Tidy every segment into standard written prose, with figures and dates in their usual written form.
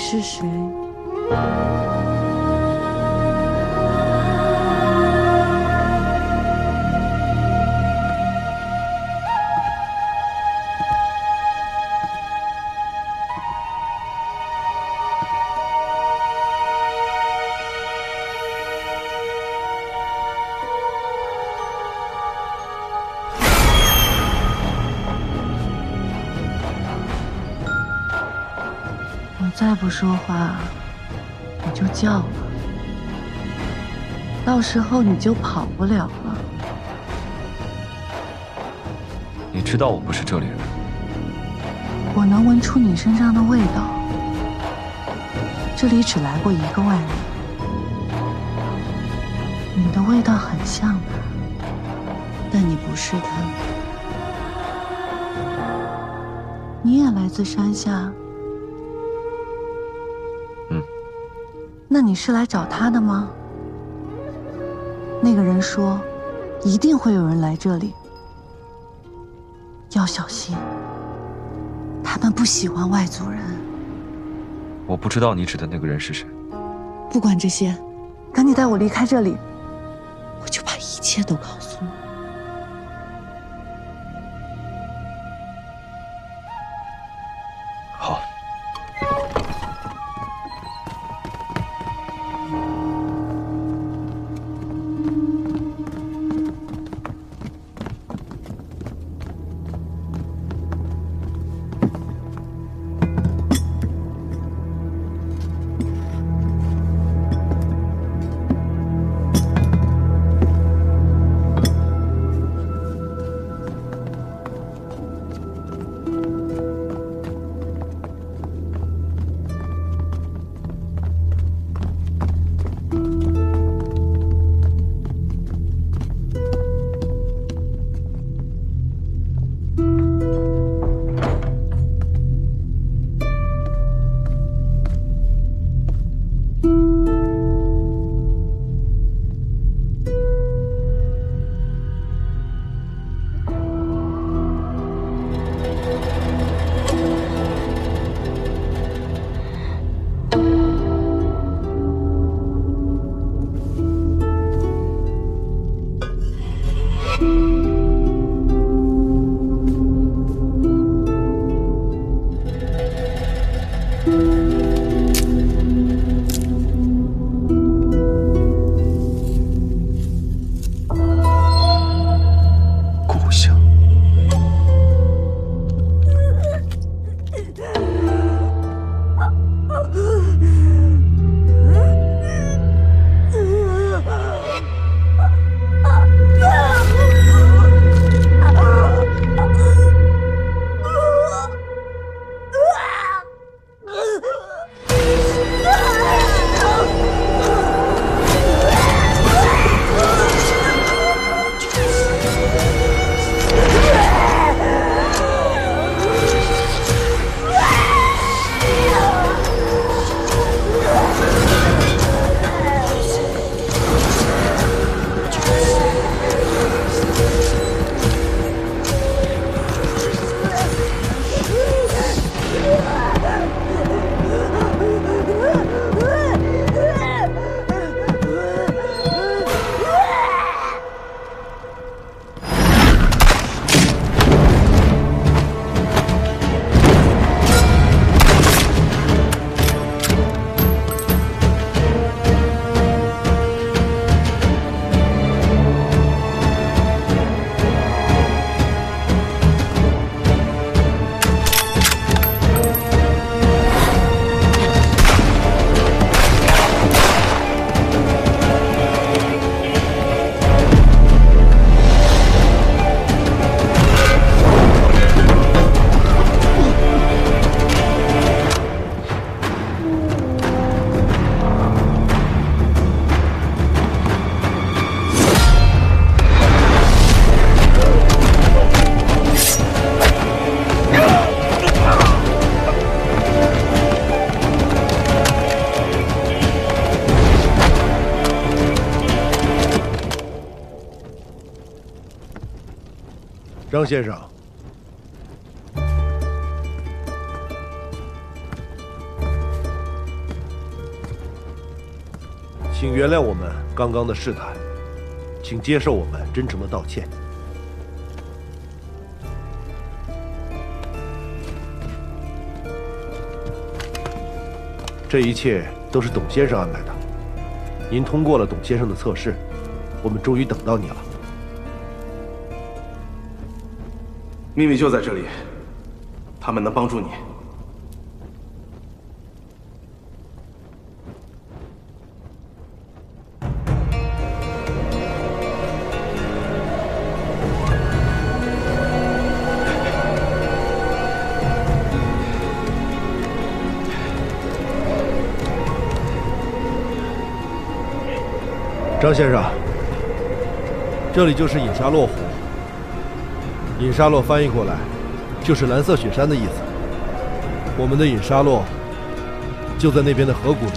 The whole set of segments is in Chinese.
是谁？我再不说话，你就叫了，到时候你就跑不了了。你知道我不是这里人。我能闻出你身上的味道，这里只来过一个外人，你的味道很像他，但你不是他。你也来自山下？那你是来找他的吗？那个人说，一定会有人来这里，要小心，他们不喜欢外族人。我不知道你指的那个人是谁。不管这些，赶紧带我离开这里，我就把一切都告诉你。好。张先生，请原谅我们刚刚的试探，请接受我们真诚的道歉。这一切都是董先生安排的。您通过了董先生的测试，我们终于等到你了。秘密就在这里，他们能帮助你。张先生，这里就是隐沙洛湖。隐沙洛翻译过来就是蓝色雪山的意思。我们的隐沙洛就在那边的河谷里。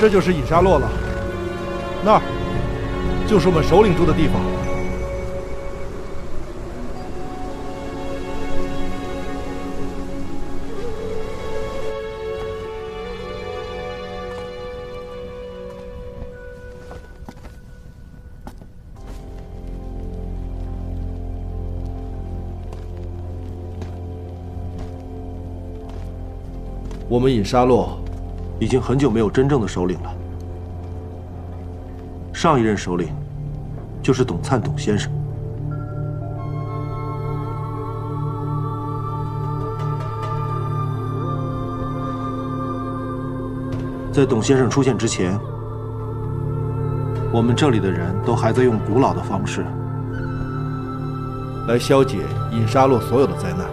这就是隐沙洛了，那儿就是我们首领住的地方。我们隐沙洛已经很久没有真正的首领了。上一任首领就是董灿董先生。在董先生出现之前，我们这里的人都还在用古老的方式来消解隐沙洛所有的灾难。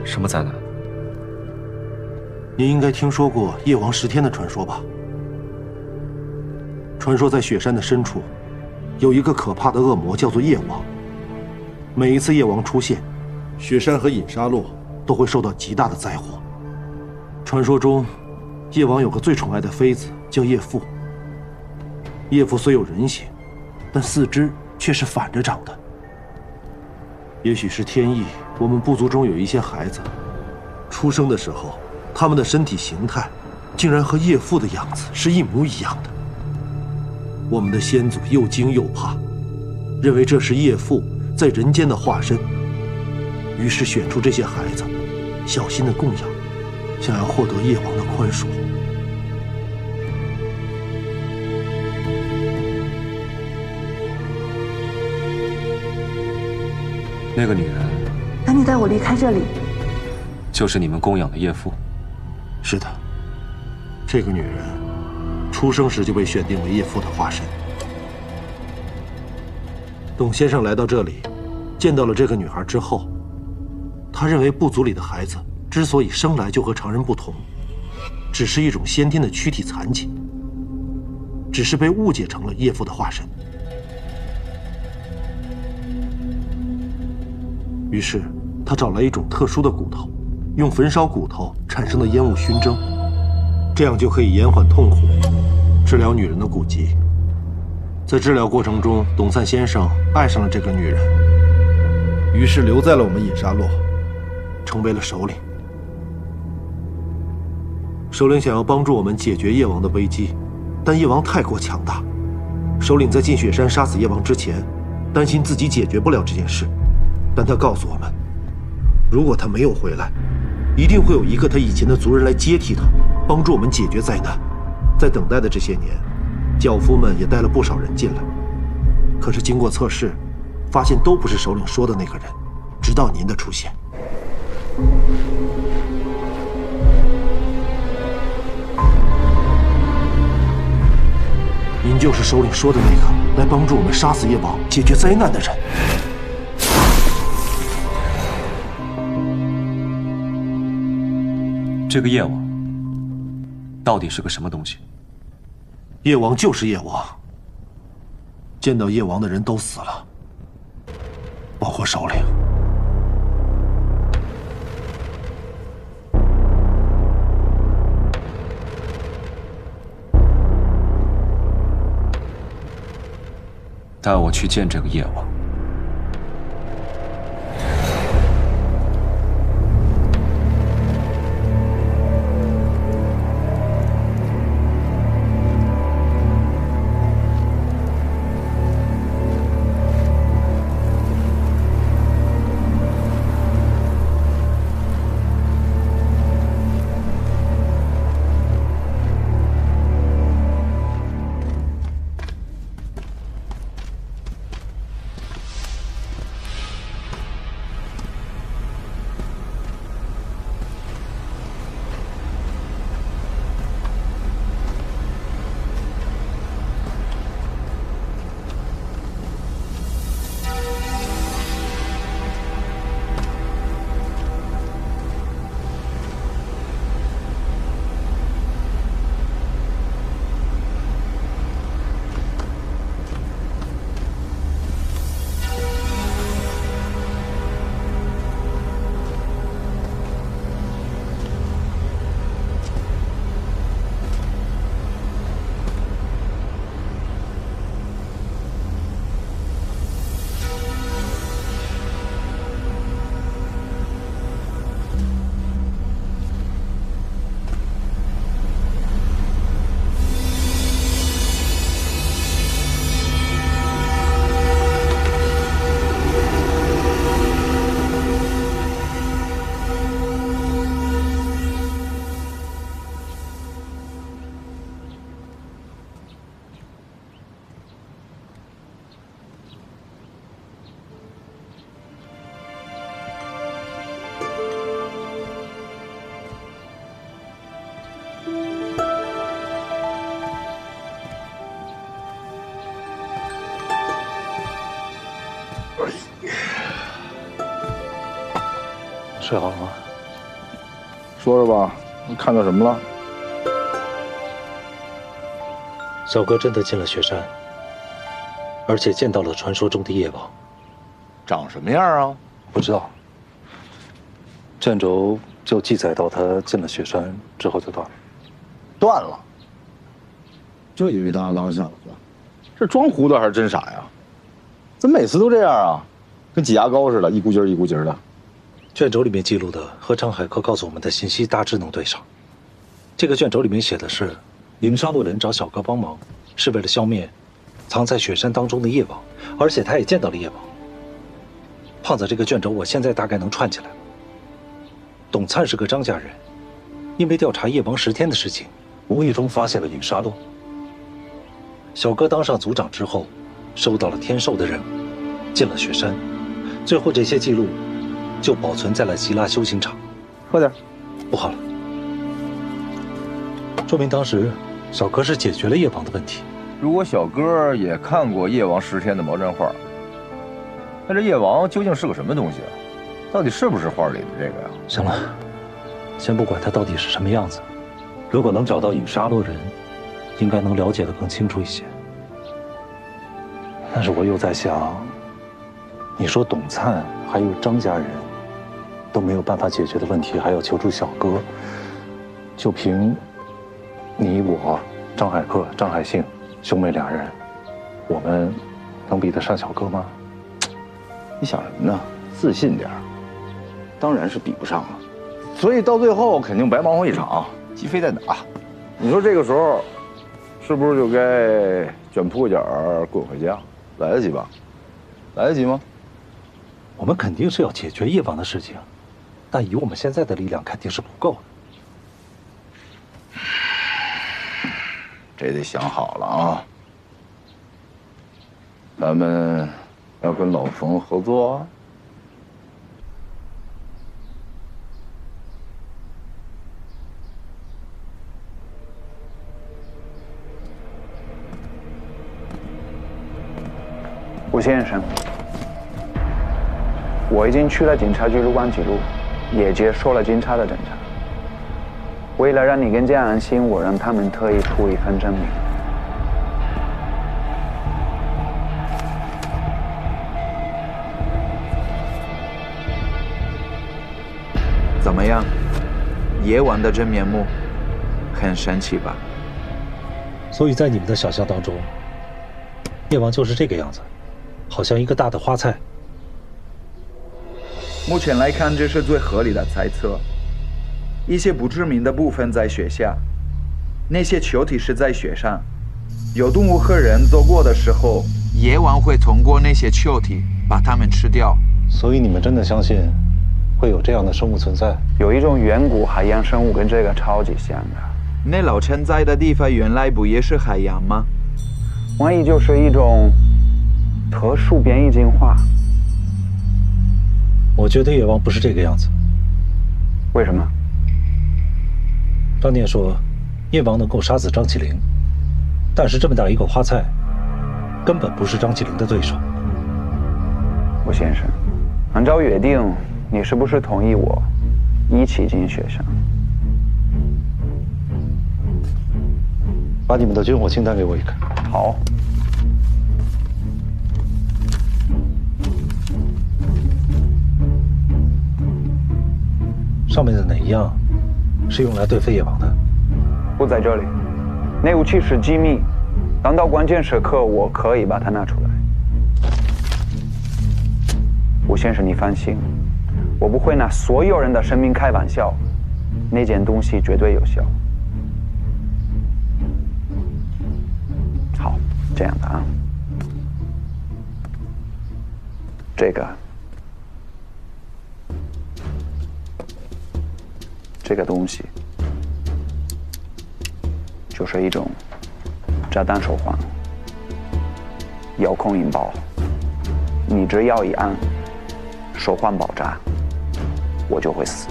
什么灾难？您应该听说过夜王10天的传说吧？传说在雪山的深处，有一个可怕的恶魔，叫做夜王。每一次夜王出现，雪山和隐沙洛都会受到极大的灾祸。传说中，夜王有个最宠爱的妃子，叫叶父。叶父虽有人形，但四肢却是反着长的。也许是天意，我们部族中有一些孩子，出生的时候，他们的身体形态竟然和叶父的样子是一模一样的。我们的先祖又惊又怕，认为这是叶父在人间的化身，于是选出这些孩子，小心的供养，想要获得叶王的宽恕。那个女人，赶紧带我离开这里。就是你们供养的叶父。是的，这个女人出生时就被选定为叶父的化身。董先生来到这里，见到了这个女孩之后，他认为部族里的孩子之所以生来就和常人不同，只是一种先天的躯体残疾，只是被误解成了叶父的化身。于是他找来一种特殊的骨头，用焚烧骨头产生的烟雾熏蒸，这样就可以延缓痛苦，治疗女人的骨疾。在治疗过程中，董灿先生爱上了这个女人，于是留在了我们隐沙洛，成为了首领。首领想要帮助我们解决夜王的危机，但夜王太过强大。首领在进雪山杀死夜王之前，担心自己解决不了这件事，但他告诉我们，如果他没有回来，一定会有一个他以前的族人来接替他，帮助我们解决灾难。在等待的这些年，教夫们也带了不少人进来，可是经过测试，发现都不是首领说的那个人，直到您的出现。您就是首领说的那个来帮助我们杀死夜王、解决灾难的人。这个夜王到底是个什么东西？夜王就是夜王，见到夜王的人都死了，包括首领。带我去见这个夜王。睡好了吗？说说吧，你看到什么了？小哥真的进了雪山，而且见到了传说中的夜王。长什么样啊？不知道。卷轴就记载到他进了雪山之后就断了。断了。这一位大当小子，是装糊涂还是真傻呀？怎么每次都这样啊？跟挤牙膏似的，一股劲儿一股劲儿的。卷轴里面记录的和张海科告诉我们的信息大致能对上。这个卷轴里面写的是，营沙洛人找小哥帮忙，是为了消灭藏在雪山当中的夜王，而且他也见到了夜王。胖子，这个卷轴我现在大概能串起来了。董灿是个张家人，因为调查夜王10天的事情，无意中发现了营沙洛。小哥当上族长之后，收到了天授的任务，进了雪山，最后这些记录就保存在了希拉修行场。快点，不好了，说明当时小哥是解决了夜王的问题。如果小哥也看过夜王10天的毛毡画，那这夜王究竟是个什么东西啊？到底是不是画里的这个呀？行了，先不管他到底是什么样子，如果能找到影沙洛人，应该能了解得更清楚一些。但是我又在想，你说董灿还有张家人都没有办法解决的问题，还要求助小哥，就凭你我张海克、张海信兄妹俩人，我们能比得上小哥吗？你想什么呢？自信点儿。当然是比不上了，所以到最后肯定白忙活一场，鸡飞蛋打。你说这个时候，是不是就该卷铺盖卷滚回家？来得及吧？来得及吗？我们肯定是要解决叶王的事情，但以我们现在的力量肯定是不够的。这得想好了啊！咱们要跟老冯合作啊！吴先生，我已经去了警察局录完记录，也接受了警察的侦查。为了让你更加安心，我让他们特意出一份证明。怎么样？夜晚的真面目，很神奇吧？所以在你们的想象当中，夜王就是这个样子，好像一个大的花菜。目前来看，这是最合理的猜测。一些不知名的部分在雪下，那些球体是在雪上。有动物和人走过的时候，夜王会通过那些球体把它们吃掉。所以你们真的相信会有这样的生物存在？有一种远古海洋生物跟这个超级像的。那老陈在的地方原来不也是海洋吗？万一就是一种特殊变异进化？我觉得夜王不是这个样子。为什么？张念说，夜王能够杀死张起灵，但是这么大一个花菜，根本不是张起灵的对手。吴先生，按照约定，你是不是同意我一起进雪山？把你们的军火清单给我一看。好。上面的哪一样是用来对付夜王的？不在这里，那武器是机密，当到关键时刻，我可以把它拿出来。吴先生，你放心，我不会拿所有人的生命开玩笑，那件东西绝对有效。好，这样的啊，这个东西就是一种炸弹手环，遥控引爆，你只要一按，手环爆炸，我就会死。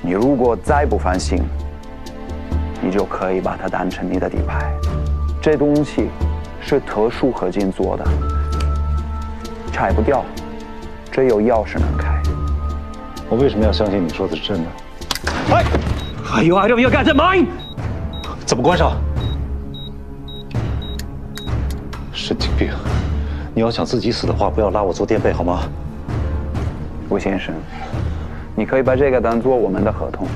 你如果再不放心，你就可以把它当成你的底牌。这东西是特殊合金做的，拆不掉，只有钥匙能开。我为什么要相信你说的是真的Are you out of your goddamn mind？ 怎么关上？神经病！你要想自己死的话，不要拉我做垫背好吗？吴先生，你可以把这个当做我们的合同。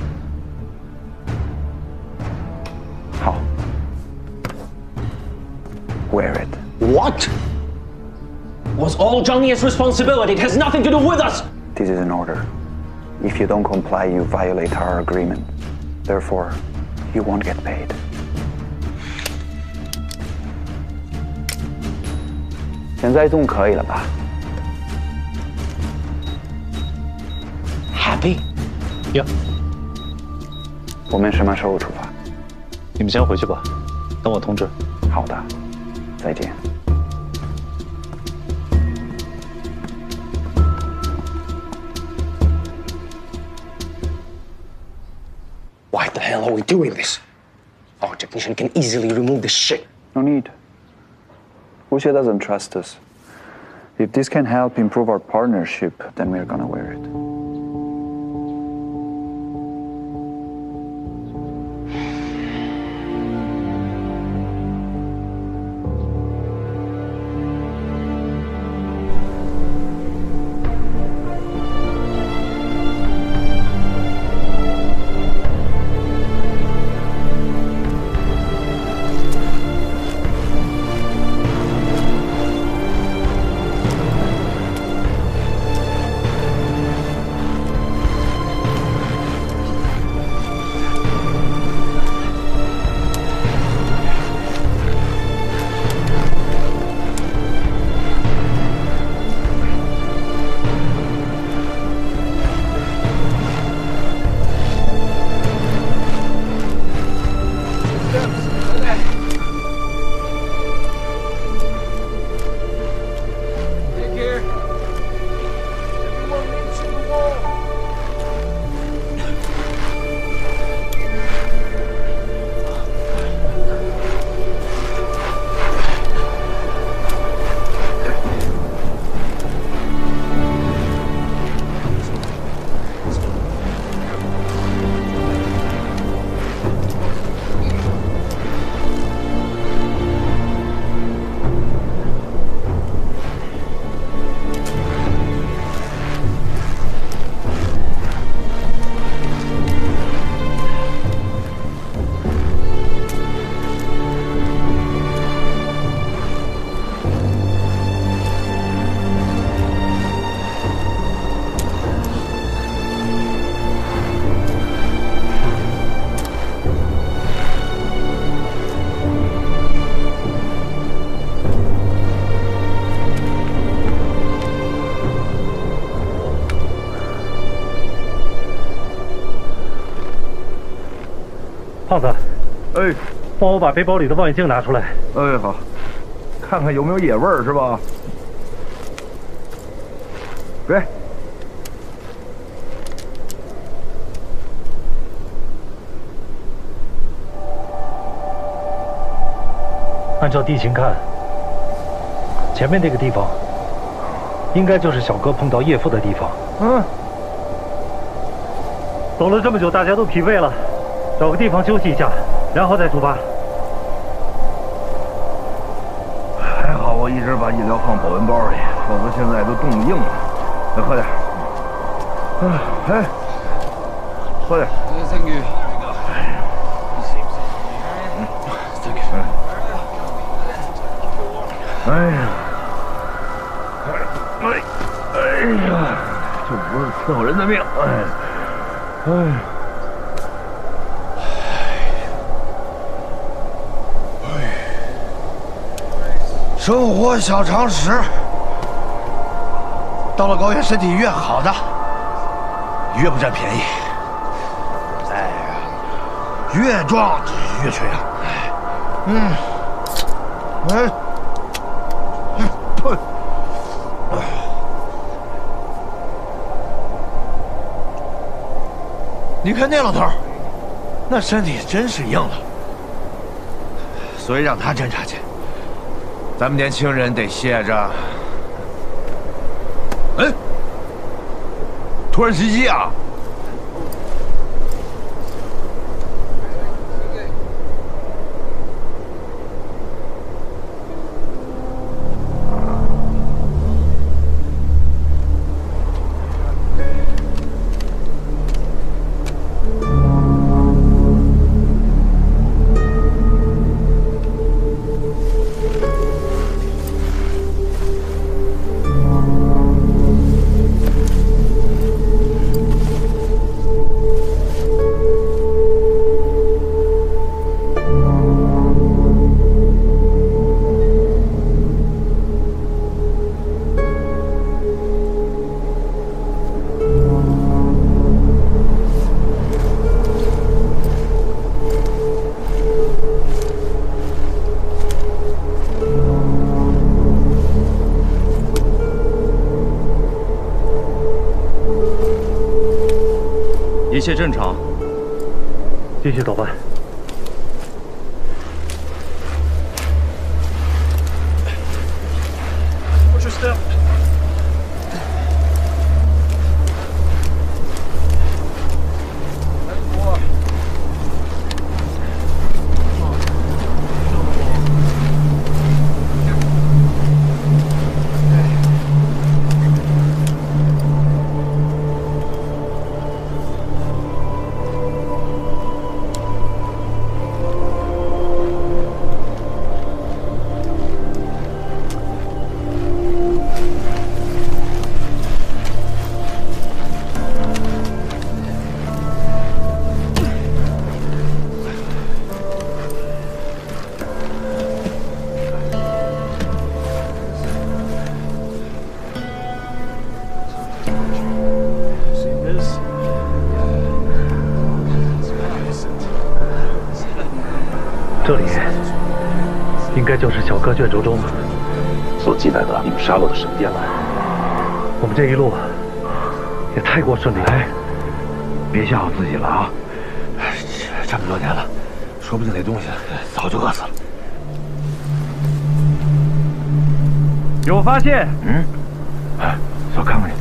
好 ，Wear it. What? Was all Johnny's responsibility? It has nothing to do with us. This is an order. If you don't comply, you violate our agreement. Therefore, you won't get paid. Now, 现在总可以了吧 Happy? Yeah. 我们什么时候出发？你们先回去吧，等我通知。好的，再见。Why the hell are we doing this? Our technician can easily remove this shit. No need. Wuxie doesn't trust us. If this can help improve our partnership, then we're gonna wear it. 胖子，哎，帮我把背包里的望远镜拿出来。哎，好，看看有没有野味儿是吧？给。按照地形看，前面那个地方，应该就是小哥碰到叶父的地方。嗯。走了这么久，大家都疲惫了，找个地方休息一下，然后再出发。还好我一直把饮料放保温包里，否则现在都冻硬了。再喝点。哎，喝点。Thank you. Thank you. 哎呀，哎呀，这不是伺候人的命，生活小常识，到了高原，身体越好的越不占便宜，哎呀，越壮越缺氧，你看那老头，那身体真是硬了，所以让他侦察去。咱们年轻人得歇着。哎，土耳其鸡啊！一切正常，继续走吧。Watch your step. 这里应该就是小哥卷轴中所记载的影沙洛的神殿了。我们这一路也太过顺利了。别吓唬自己了啊！这么多年了，说不定那东西早就饿死了。有发现？哎，少看看去。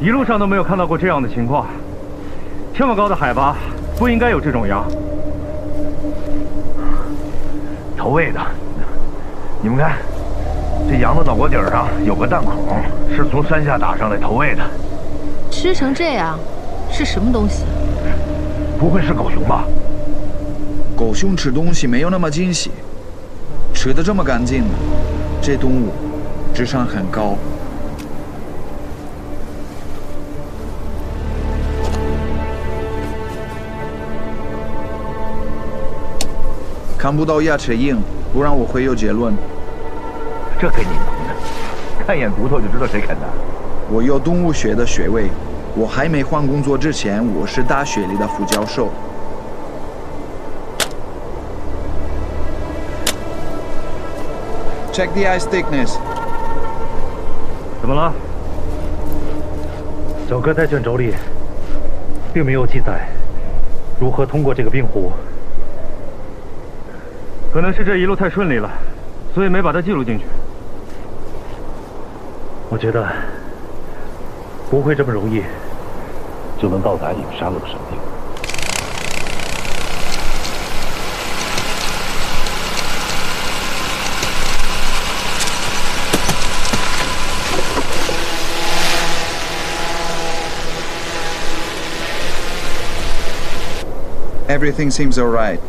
一路上都没有看到过这样的情况。这么高的海拔，不应该有这种羊。投喂的，你们看，这羊的脑瓜顶上有个弹孔，是从山下打上来投喂的。吃成这样，是什么东西？不会是狗熊吧？狗熊吃东西没有那么惊喜，吃得这么干净，这动物智商很高。看不到牙齿印，不然我会有结论。这给你能的，看一眼骨头就知道谁啃的。我有动物学的学位，我还没换工作之前，我是大学里的副教授。Check the ice thickness。怎么了？小哥在卷轴里并没有记载如何通过这个冰湖，可能是这一路太顺利了，所以没把它记录进去。我觉得不会这么容易就能到达隐沙路神地。Everything seems all right.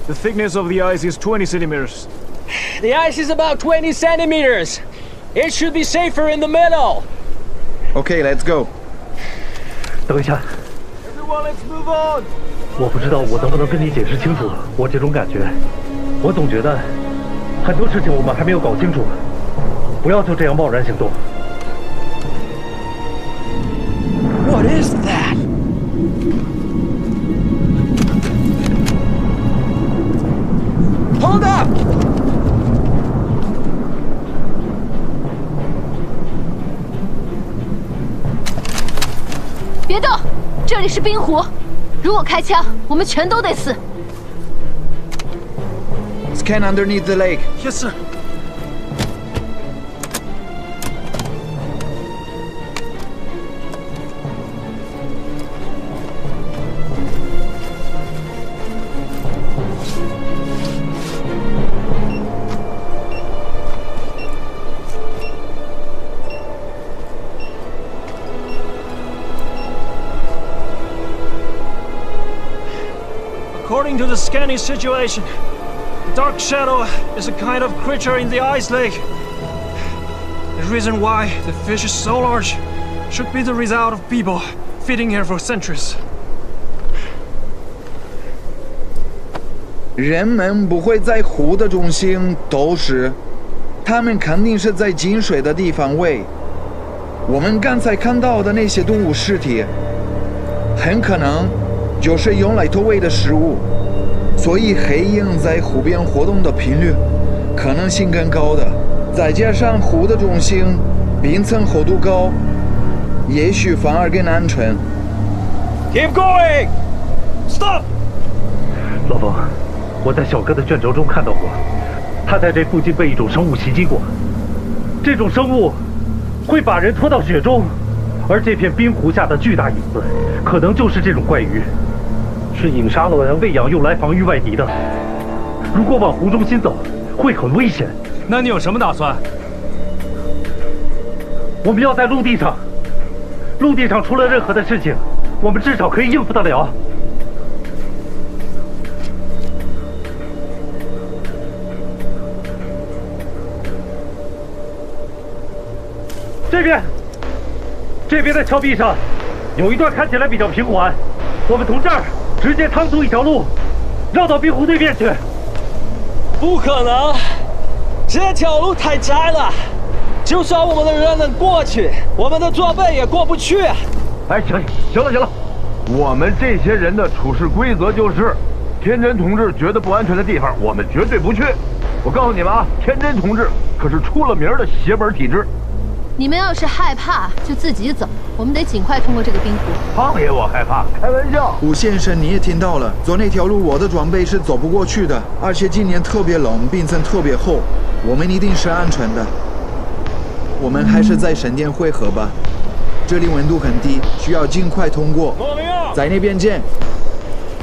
The thickness of the ice is 20 centimeters. The ice is about 20 centimeters. It should be safer in the middle. Okay, let's go. 等一下。Everyone, let's move on. 我不知道我能不能跟你解释清楚我这种感觉。我总觉得很多事情我们还没有搞清楚，不要就这样贸然行动。What is that? Hold up! 别动！这里是冰湖，如果开枪，我们全都得死。Scan underneath the lake. Yes, sir. According to the scanning situation, the Dark Shadow is a kind of creature in the ice lake. The reason why the fish is so large should be the result of people feeding here for centuries. 人们不会在湖的中心投食，他们肯定是在进水的地方喂。我们刚才看到的那些动物尸体，很可能就是用来投喂的食物，所以黑鹰在湖边活动的频率可能性更高的。再加上湖的中心冰层厚度高，也许反而更安全。Keep going! Stop! 老冯，我在小哥的卷轴中看到过，他在这附近被一种生物袭击过。这种生物会把人拖到雪中，而这片冰湖下的巨大影子，可能就是这种怪鱼。是影沙洛人喂养用来防御外敌的。如果往湖中心走，会很危险。那你有什么打算？我们要在陆地上。陆地上出了任何的事情，我们至少可以应付得了。这边的峭壁上有一段看起来比较平缓，我们从这儿直接趟出一条路，绕到冰湖对面去。不可能，这条路太窄了，就算我们的人能过去，我们的装备也过不去。哎，行了，我们这些人的处事规则就是，天真同志觉得不安全的地方，我们绝对不去。我告诉你们啊，天真同志可是出了名的邪门体质。你们要是害怕，就自己走。我们得尽快通过这个冰湖。胖爷，我害怕，开玩笑。吴先生，你也听到了，走那条路我的装备是走不过去的，而且今年特别冷，冰层特别厚，我们一定是安全的。我们还是在神殿汇合吧，这里温度很低，需要尽快通过。在那边见。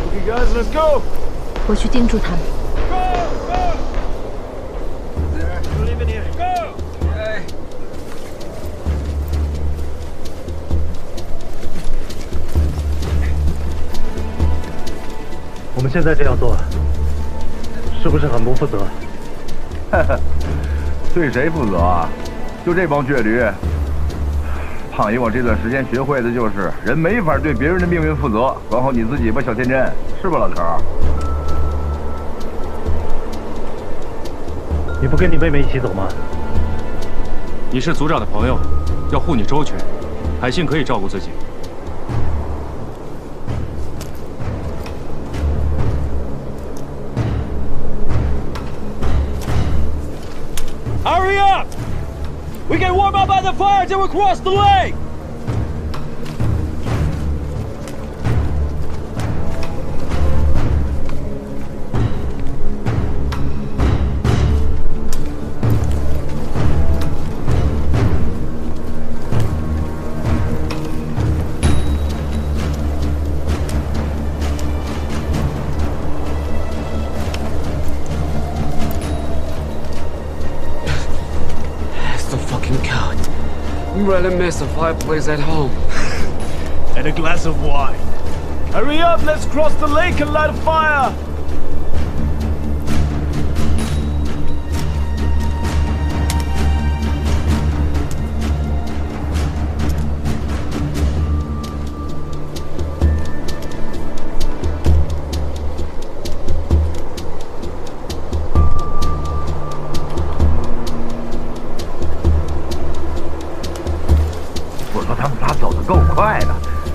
Okay, guys, let's go. 我去盯住他们。我们现在这样做，是不是很不负责？对谁负责啊？就这帮倔驴。胖爷，我这段时间学会的就是，人没法对别人的命运负责，管好你自己吧，小天真，是吧，老头？你不跟你妹妹一起走吗？你是族长的朋友，要护你周全。海信可以照顾自己。Hurry up! We can warm up by the fire till we cross the lake! Really miss a fireplace at home. And a glass of wine. Hurry up, let's cross the lake and light a fire! 够快的，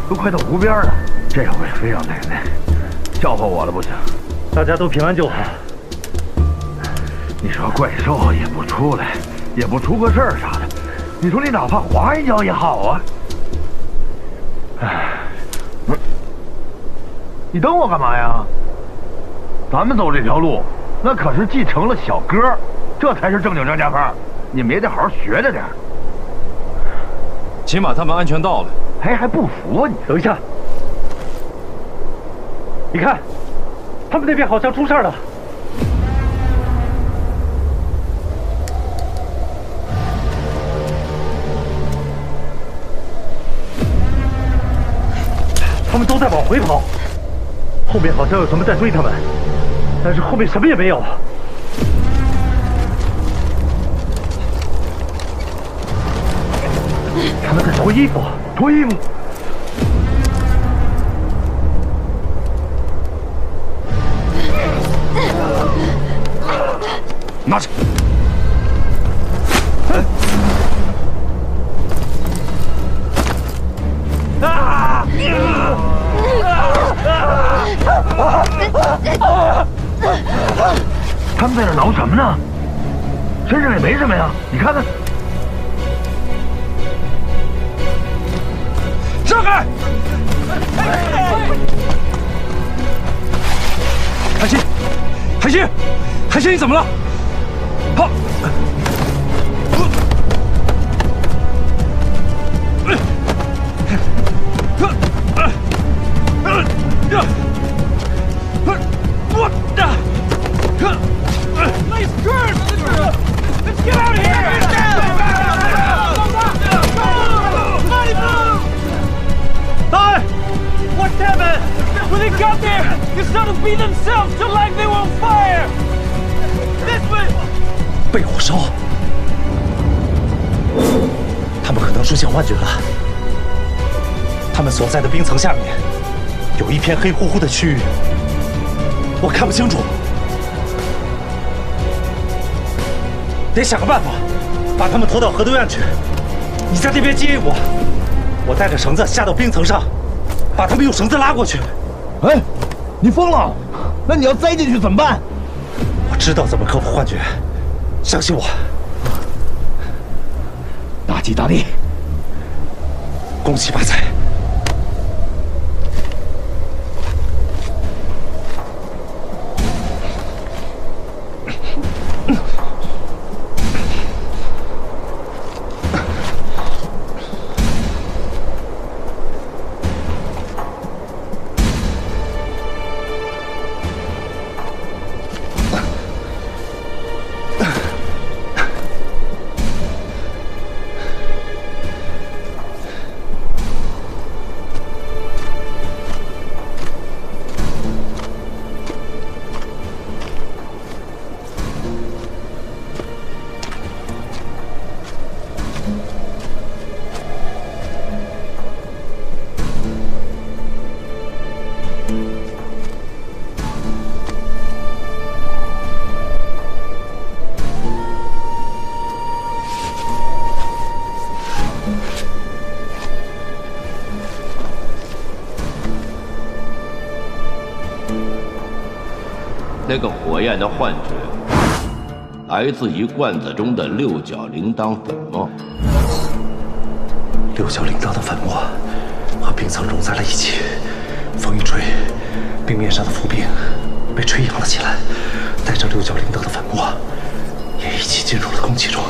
都快到湖边了。这回非让奶奶笑话我了不行。大家都平安就好。你说怪兽也不出来，也不出个事儿啥的，你说你哪怕滑一跤也好啊。哎，你等我干嘛呀？咱们走这条路，那可是继承了小哥，这才是正经张家派，你们也得好好学着点。 起码他们安全到了，还不服你？等一下，你看，他们那边好像出事了。他们都在往回跑，后面好像有什么在追他们，但是后面什么也没有。 他们在脱衣服，脱衣服。拿着。他们在这挠什么呢？身上也没什么呀，你看看。 让开！海星，海星，海星，你怎么了？好。What the? Nice turn! Let's get out of here! What happened? When they got there, the sons beat themselves just like they were on fire! This way! 被火烧，他们可能出现幻觉了。他们所在的冰层下面有一片黑乎乎的区域，我看不清楚。得想个办法，把他们拖到河对岸去。你在这边接应我，我带着绳子下到冰层上。 把他们用绳子拉过去。哎，你疯了？那你要栽进去怎么办？我知道怎么克服幻觉，相信我。大吉大利，恭喜发财。那个火焰的幻觉，来自于罐子中的六角铃铛粉末。六角铃铛的粉末和冰层融在了一起，风一吹，冰面上的浮冰被吹扬了起来，带着六角铃铛的粉末也一起进入了空气中。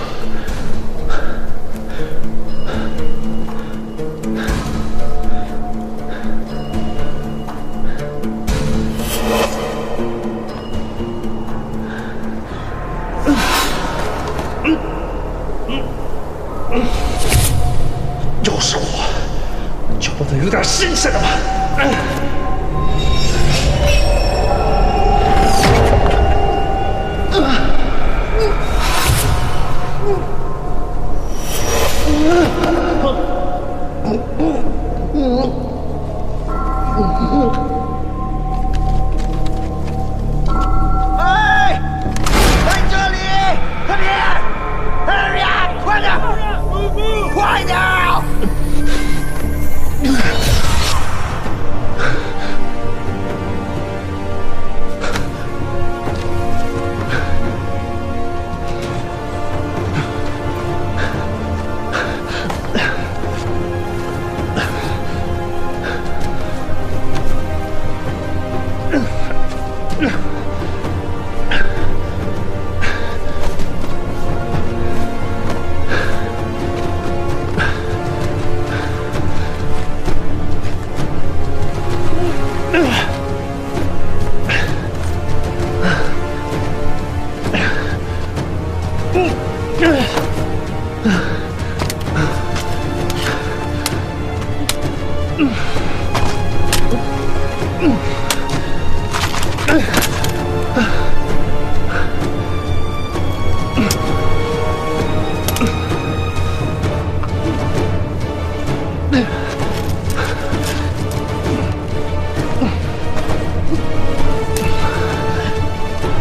要是我，就不能有点新鲜的吗？哎，在这里！快点 ！Hurry up！ 快点！快点！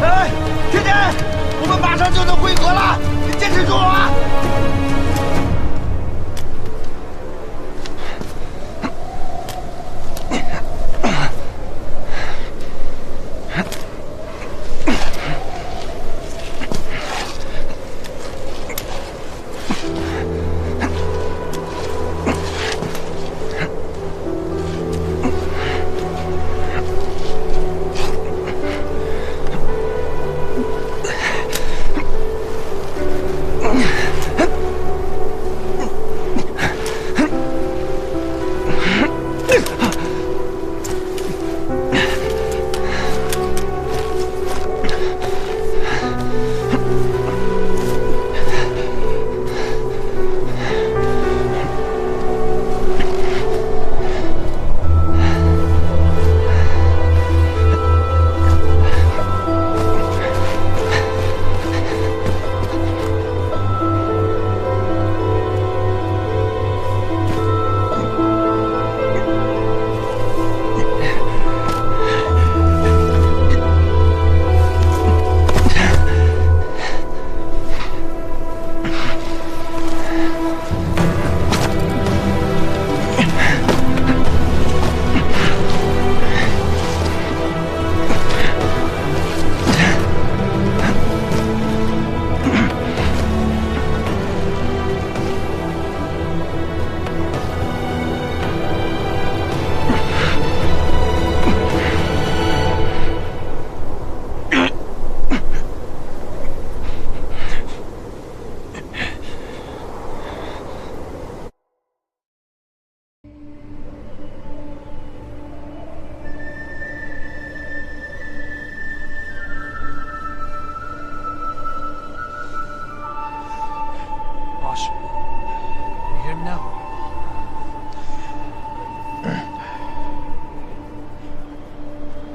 哎，天天，我们马上就能汇合了，你坚持住啊！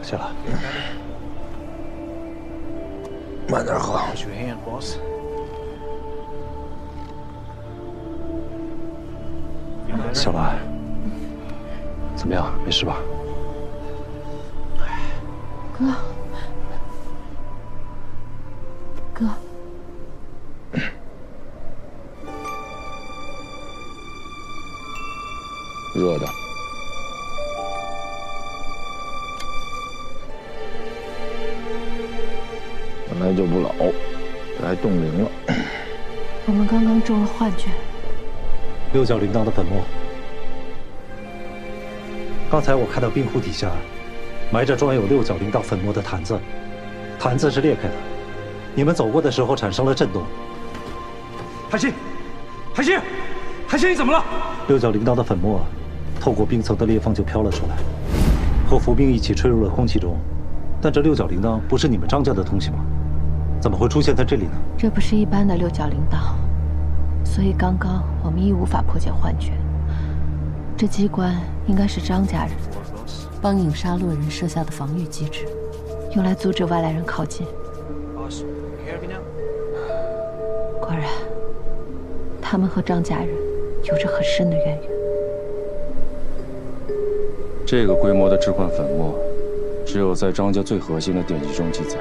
谢了。慢点喝。小兰，怎么样？没事吧？哥，哥，热的。本来就不老，这还冻龄了。我们刚刚中了幻觉。六角铃铛的粉末。刚才我看到冰湖底下埋着装有六角铃铛粉末的坛子，坛子是裂开的。你们走过的时候产生了震动。海星，海星，海星，你怎么了？六角铃铛的粉末透过冰层的裂缝就飘了出来，和浮冰一起吹入了空气中。但这六角铃铛不是你们张家的东西吗？怎么会出现在这里呢？这不是一般的六角铃铛，所以刚刚我们亦无法破解幻觉。这机关应该是张家人帮影杀洛人设下的防御机制，用来阻止外来人靠近。果然，他们和张家人有着很深的渊源。这个规模的置换粉末，只有在张家最核心的典籍中记载。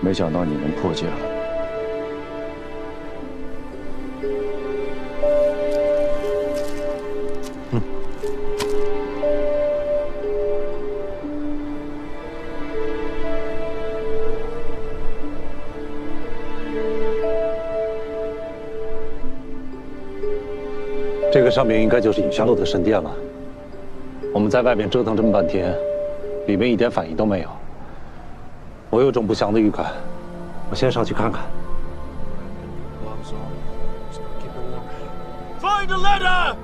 没想到你们破解了。这个上面应该就是影沙洛的神殿了。我们在外面折腾这么半天，里面一点反应都没有。我有种不祥的预感，我先上去看看。Find a ladder!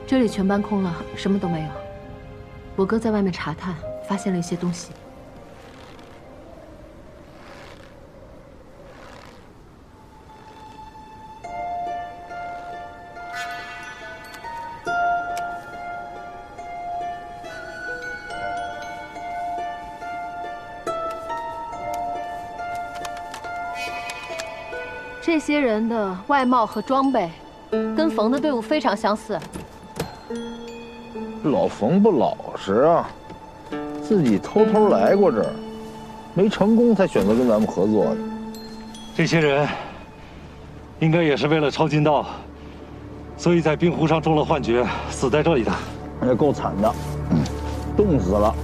这里全搬空了，什么都没有。我哥在外面查探，发现了一些东西。这些人的外貌和装备，跟冯的队伍非常相似。老冯不老实啊，自己偷偷来过这儿，没成功才选择跟咱们合作的。这些人应该也是为了抄近道，所以在冰湖上中了幻觉，死在这里的。也够惨的，冻死了。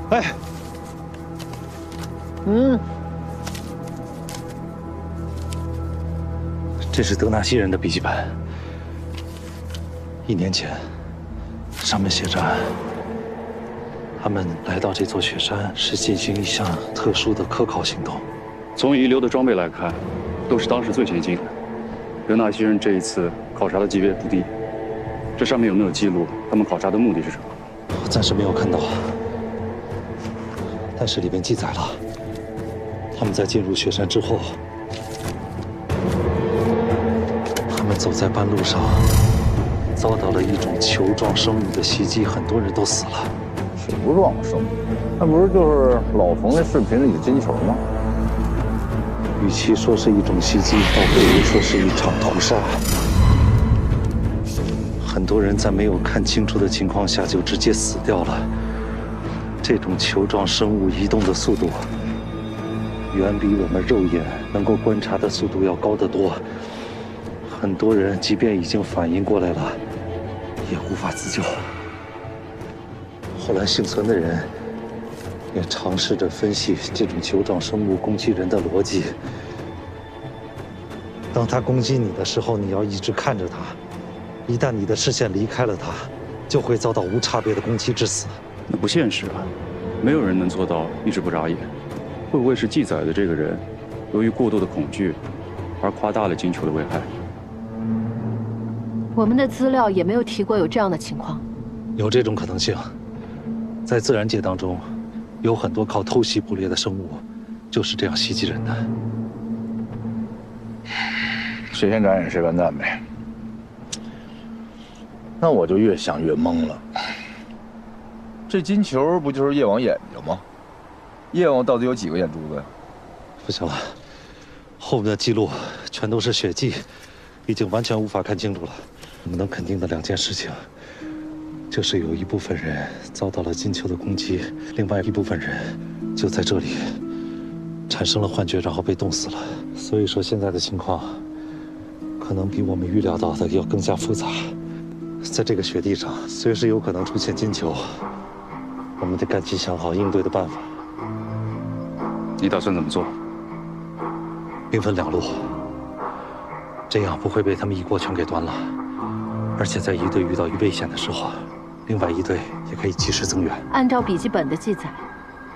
哎，这是德纳西人的笔记本。1年前，上面写着，他们来到这座雪山是进行一项特殊的科考行动。从遗留的装备来看，都是当时最先进的。德纳西人这一次考察的级别不低。这上面有没有记录他们考察的目的是什么？我暂时没有看到，但是里面记载了，他们在进入雪山之后，他们走在半路上，遭到了一种球状生物的袭击，很多人都死了。球状生物，那不是就是老冯那视频里的金球吗？与其说是一种袭击，倒不如说是一场屠杀。很多人在没有看清楚的情况下就直接死掉了。这种球状生物移动的速度，远比我们肉眼能够观察的速度要高得多。很多人即便已经反应过来了，也无法自救。后来幸存的人也尝试着分析这种球状生物攻击人的逻辑。当他攻击你的时候，你要一直看着他。一旦你的视线离开了他，就会遭到无差别的攻击致死。那不现实啊，没有人能做到一直不眨眼。会不会是记载的这个人，由于过度的恐惧，而夸大了金球的危害？我们的资料也没有提过有这样的情况。有这种可能性，在自然界当中，有很多靠偷袭捕猎的生物，就是这样袭击人的。谁先眨眼谁完蛋呗。那我就越想越懵了。这金球不就是夜王眼睛吗？夜王到底有几个眼珠子呀？不行了，后面的记录全都是血迹，已经完全无法看清楚了。我们能肯定的2件事情，就是有一部分人遭到了金球的攻击，另外一部分人就在这里产生了幻觉，然后被冻死了。所以说现在的情况可能比我们预料到的要更加复杂。在这个雪地上，随时有可能出现金球，我们得赶紧想好应对的办法。你打算怎么做？兵分2路，这样不会被他们一锅全给端了。而且在一队遇到危险的时候，另外一队也可以及时增援。按照笔记本的记载，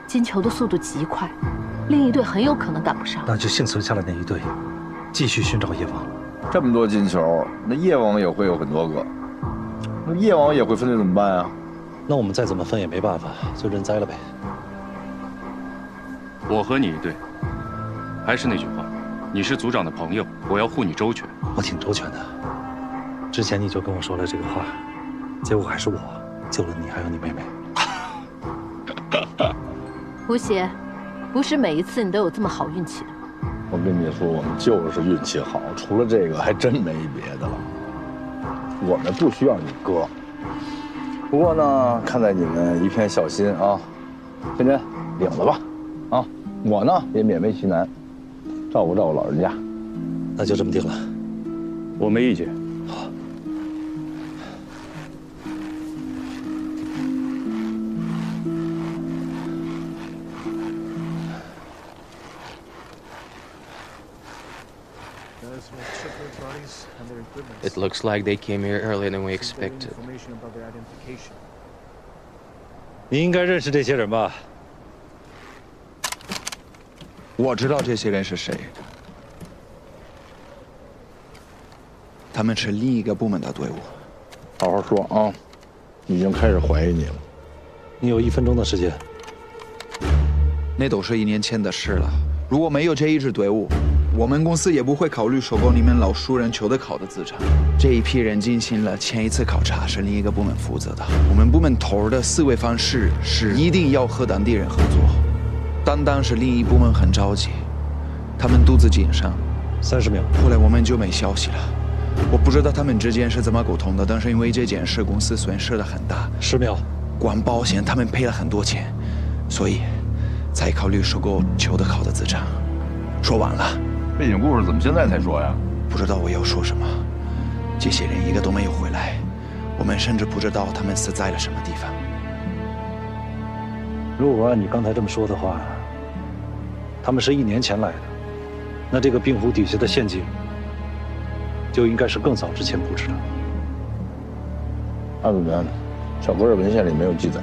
金球的速度极快，另一队很有可能赶不上。那就幸存下来那一队，继续寻找夜王。这么多金球，那夜王也会有很多个。那夜王也会分队怎么办啊？那我们再怎么分也没办法，就认栽了呗。我和你一队，还是那句话，你是组长的朋友，我要护你周全。我挺周全的，之前你就跟我说了这个话，结果还是我救了你，还有你妹妹。吴邪，不是每一次你都有这么好运气的。我跟你说，我们就是运气好，除了这个还真没别的了。我们不需要你哥，不过呢，看在你们一片孝心啊，天真领了吧，啊，我呢也勉为其难，照顾老人家。那就这么定了，我没意见。好。It looks like they came here earlier than we expected. 你应该认识这些人吧？我知道这些人是谁，他们是另一个部门的队伍。好好说啊，已经开始怀疑你了。你有1分钟的时间。那都是1年前的事了。如果没有这一支队伍，我们公司也不会考虑收购你们老熟人裘德考的资产。这一批人进行了前一次考察，是另一个部门负责的。我们部门头的思维方式是一定要和当地人合作。当时另一部门很着急，他们肚子紧上。30秒。后来我们就没消息了。我不知道他们之间是怎么沟通的，但是因为这件事，公司损失的很大。10秒。光保险他们赔了很多钱，所以才考虑收购裘德考的资产。说完了。背景故事怎么现在才说呀？不知道我要说什么。这些人一个都没有回来，我们甚至不知道他们死在了什么地方。如果按你刚才这么说的话，他们是1年前来的，那这个冰湖底下的陷阱就应该是更早之前布置的。按怎么样呢？小哥的文献里没有记载。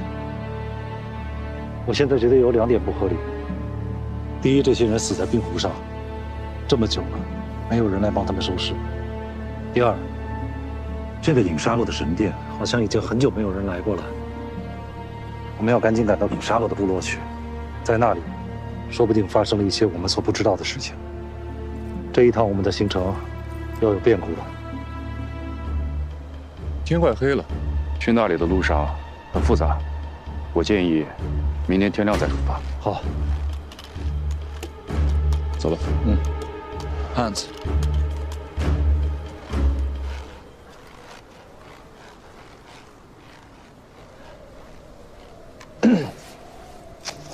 我现在觉得有2点不合理。第一，这些人死在冰湖上这么久了，没有人来帮他们收尸。第二，这个影沙洛的神殿好像已经很久没有人来过了。我们要赶紧赶到影沙洛的部落去，在那里，说不定发生了一些我们所不知道的事情。这一趟我们的行程要有变故了。天快黑了，去那里的路上很复杂，我建议明天天亮再出发。好，走了。Hans。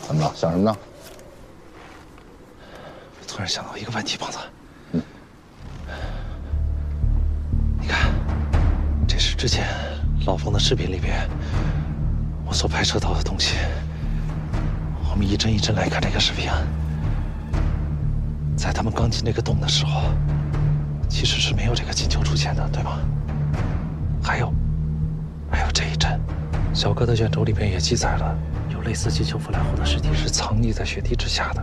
怎么了？想什么呢？我突然想到一个问题，胖子。你看，这是之前老冯的视频里边我所拍摄到的东西。我们一帧一帧来看这个视频。在他们刚进那个洞的时候，其实是没有这个金球出现的，对吗？还有这一帧。小哥的卷轴里面也记载了，有类似金球腐烂后的尸体是藏匿在雪地之下的。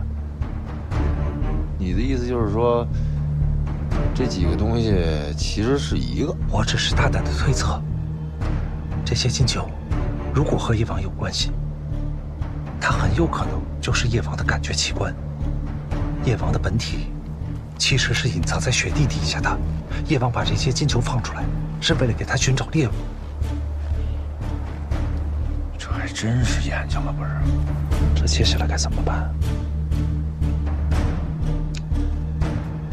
你的意思就是说，这几个东西其实是一个？我只是大胆的推测，这些金球如果和夜王有关系，它很有可能就是夜王的感觉器官。夜王的本体其实是隐藏在雪地底下的，夜王把这些金球放出来，是为了给他寻找猎物。这还真是研究了不是？这接下来该怎么办？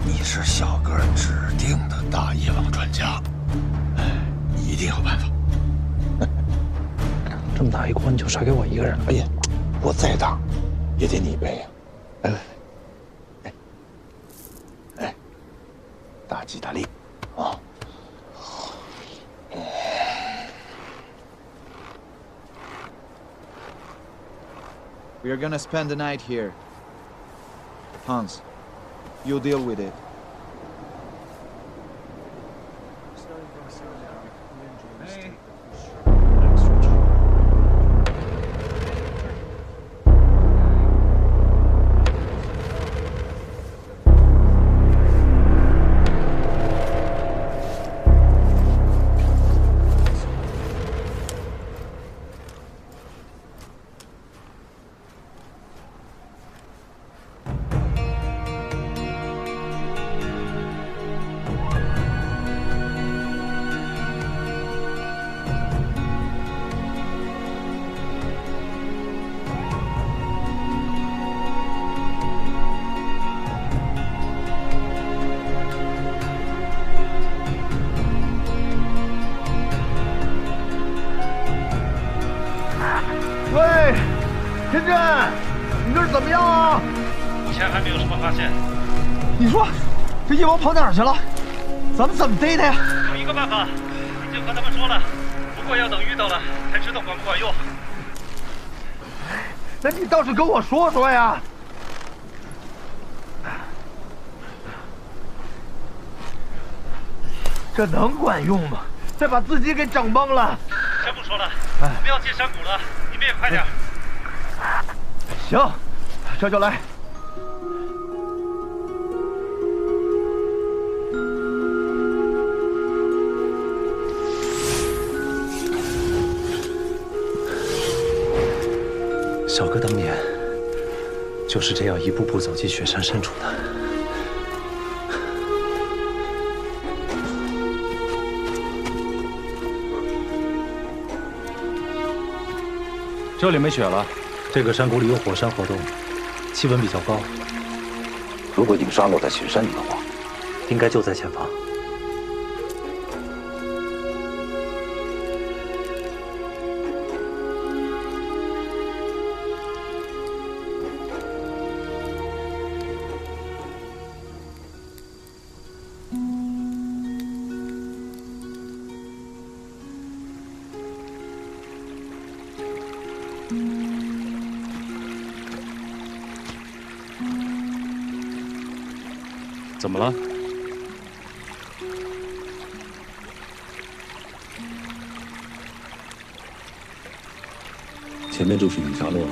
你是小哥指定的大夜王专家，你一定有办法。这么大一锅，你就甩给我一个人了？哎呀，我再大也得你背呀！大吉大利啊！We are gonna spend the night here. Hans, you deal with it.天震，你这是怎么样啊？目前还没有什么发现。你说，这夜王跑哪儿去了？咱们怎么逮他呀？有一个办法，已经和他们说了，不过要等遇到了才知道管不管用。那你倒是跟我说说呀！这能管用吗？再把自己给整懵了。先不说了，我们要进山谷了，你们也快点。行，这就来。小哥当年就是这样一步步走进雪山深处的。这里没雪了。这个山谷里有火山活动，气温比较高。如果影沙落在雪山里的话，应该就在前方。怎么了？前面就是影沙落了。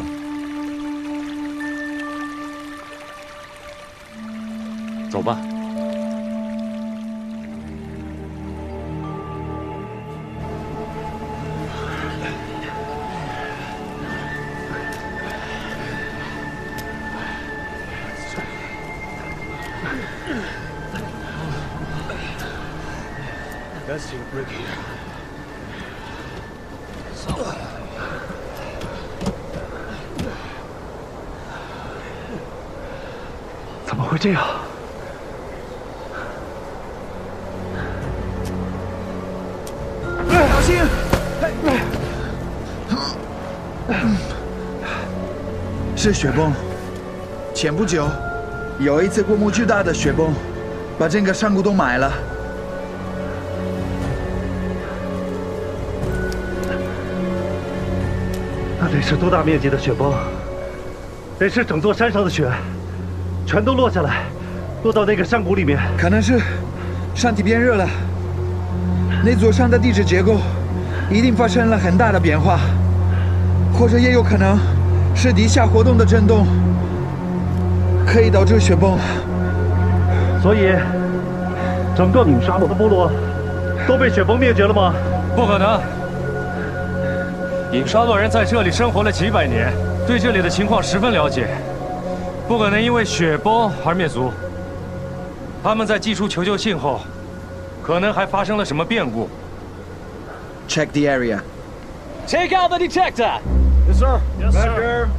走吧。Let's take a break here. 怎么会这样？小心！是雪崩。前不久，有一次规模巨大的雪崩，把整个山谷都埋了。那得是多大面积的雪崩？得是整座山上的雪全都落下来，落到那个山谷里面。可能是山体变热了，那座山的地质结构一定发生了很大的变化。或者也有可能是地下活动的震动，可以导致雪崩。所以，整个影沙洛的部落都被雪崩灭绝了吗？不可能。影沙洛人在这里生活了几百年，对这里的情况十分了解，不可能因为雪崩而灭族。他们在寄出求救信后，可能还发生了什么变故。Check the area. Take out the detector. Yes, sir. Yes, sir. Gun!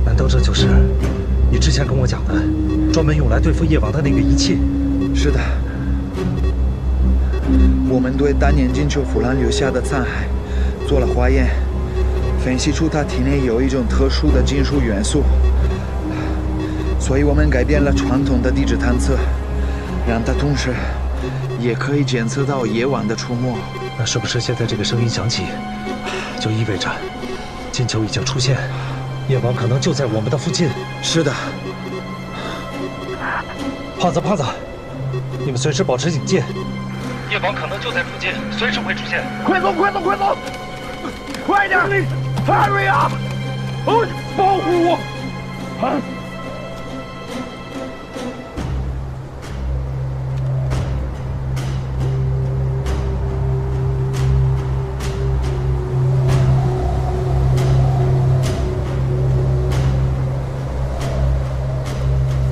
难道这就是你之前跟我讲的，专门用来对付夜王的那个仪器？是的，我们对当年金球腐兰留下的残骸做了化验，分析出他体内有一种特殊的金属元素，所以我们改变了传统的地质探测，让它同时也可以检测到夜王的出没。那是不是现在这个声音响起，就意味着金球已经出现，夜王可能就在我们的附近？是的。胖子，你们随时保持警戒，夜王可能就在附近，随时会出现。快走，快点 ！Hurry up！ 保护我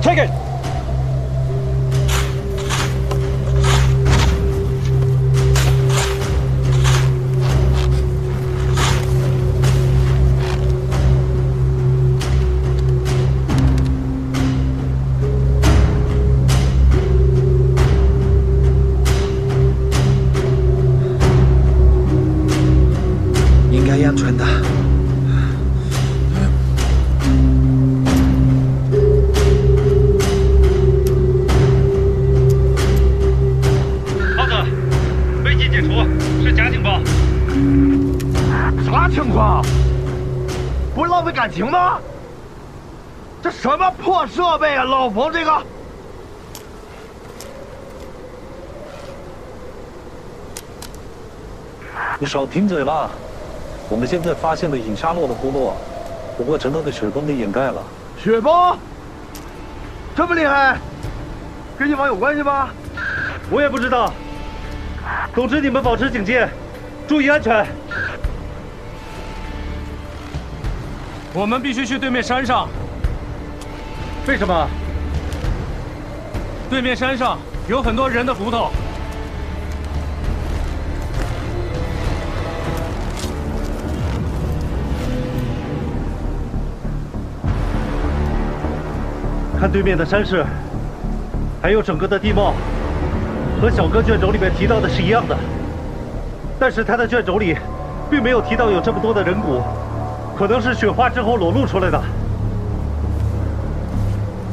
！Take it! 应该安全的。啥情况？不是浪费感情吗？这什么破设备啊，老冯这个！你少贫嘴了！我们现在发现了影沙洛的部落，不过只能被雪崩给掩盖了。雪崩？这么厉害？跟夜王有关系吗？我也不知道。总之，你们保持警戒，注意安全。我们必须去对面山上。为什么？对面山上有很多人的骨头。看对面的山势，还有整个的地貌，和小哥卷轴里面提到的是一样的。但是他的卷轴里，并没有提到有这么多的人骨。可能是雪化之后裸露出来的。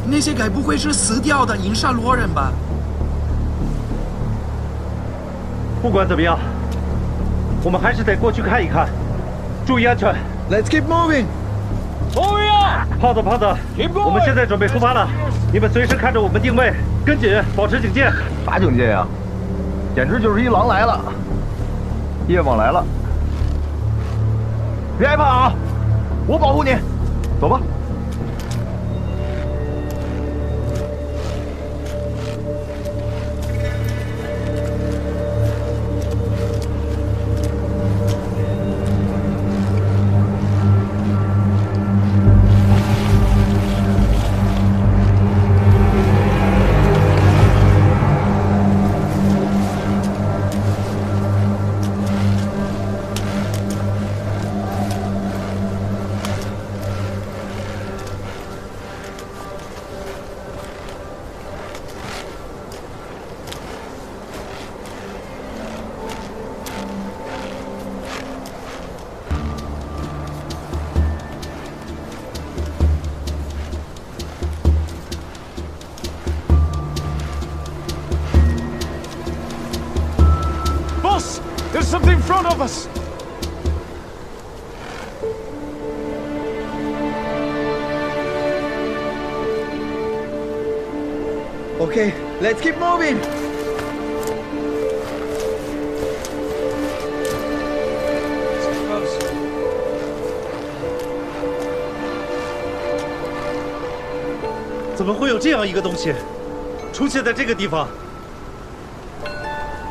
那些该不会是死掉的银沙罗人吧？不管怎么样，我们还是得过去看一看，注意安全。Let's keep moving. Hurry up！ 胖子，我们现在准备出发了，你们随时看着我们定位，跟紧，保持警戒。啥警戒呀？简直就是一狼来了，夜王来了。别害怕啊！我保护你，走吧。There's something in front of us! Okay, let's keep moving!怎么会有这样一个东西出现在这个地方？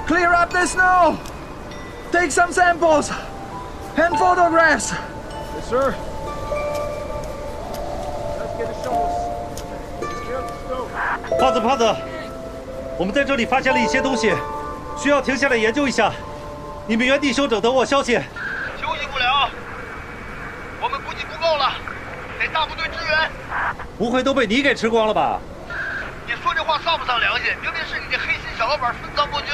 Clear up the snow! Take some samples! And photographs! Yes, sir. Let's get the shovels. Let's clear the snow. 胖子，我们在这里发现了一些东西，需要停下来研究一下。你们原地休整，等我消息。休息不了，我们补给不够了，得大部队支援。不会都被你给吃光了吧？你说这话丧不丧良心？明明是你这黑心小老板分赃不均，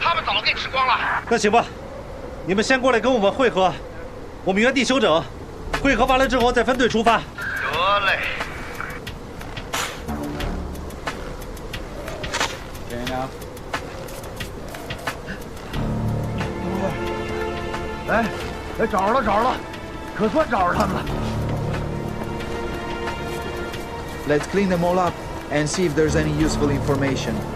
他们早给吃光了。那行吧，你们先过来跟我们会合，我们原地休整，会合完了之后再分队出发。得嘞。 哎，找着了，可算找着他们了。 Let's clean them all up and see if there's any useful information. "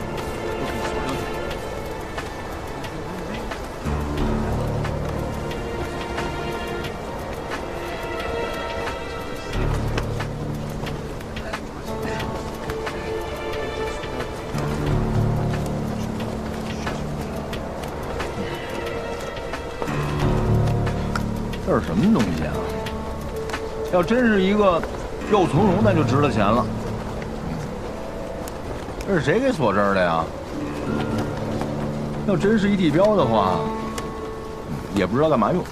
这是什么东西啊？要真是一个肉苁蓉，那就值了钱了。这是谁给锁这儿的呀？要真是一地标的话，也不知道干嘛用。